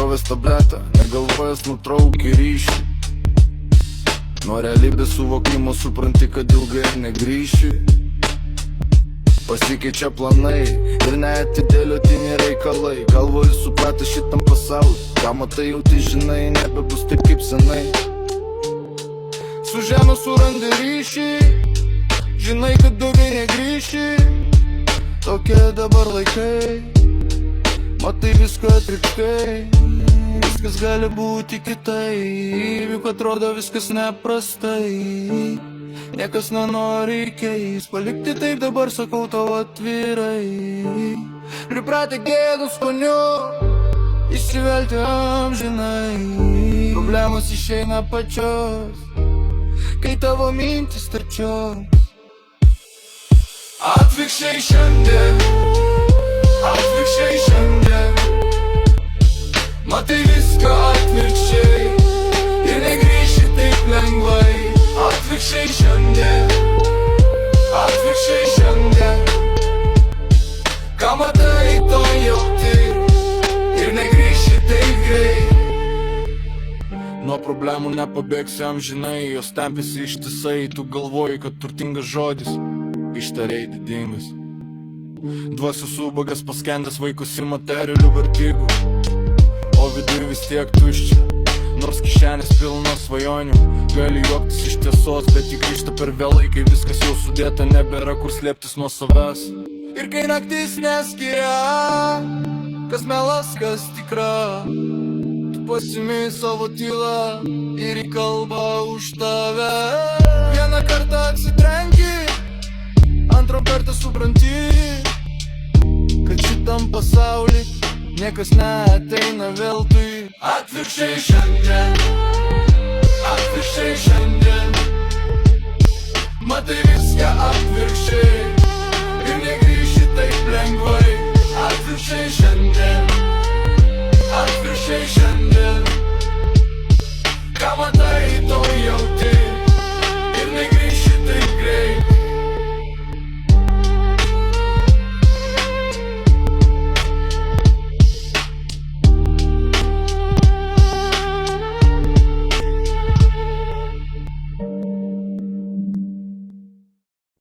išsipjovęs tabletą, negalvojęs nutraukė ryšį. Nuo realybės suvokimo supranti, kad ilgai negrįši. Pasikeičia planai ir neatidėliotini reikalai. Galvoji supratęs šitam pasauliu, ką matai jau tai žinai, nebebus taip kaip senai. Su žemė surandi ryšį, žinai, kad daugiau negrįši. Tokie dabar laikai, matai viską atvirkščiai. Viskas gali būti kitaip, juk atrodo viskas neprastai. Niekas nenori keis, palikti taip dabar sakau tau atvirai. Pripratę gėdų skoniu, įsivelti amžinai. Problemos išeina pačios, kai tavo mintis tarčios. Atvirkščiai šiandien, atvirkščiai šiandien. Matai viską atvirkščiai ir negrįši taip lengvai. Atvirkščiai šiandien, atvirkščiai šiandien. Ką matai, to jauti ir negrįši taip greit. Nuo problemų nepabėgsi amžinai, jos tempėsi ištisai. Tu galvoji, kad turtingas žodis, ištarei didingas. Dvasios ubagas paskendęs vaikus į materialių vertygų, o viduj vis tiek tuščia. Nors kišenės pilnos svajonių, gali juoktis iš tiesos, bet ji grįžta per vėlai, kai viskas jau sudėta, nebėra kur slėptis nuo savęs. Ir kai naktis neskiria, kas melas, kas tikra, tu pasimi savo tylą ir į kalbą už tave. Vieną kartą atsitrenki, antrą kartą supranti, kad šitam pasaulį niekas neateina veltui. Atvirkščiai šiandien, atvirkščiai šiandien. Matai viską atvirkščiai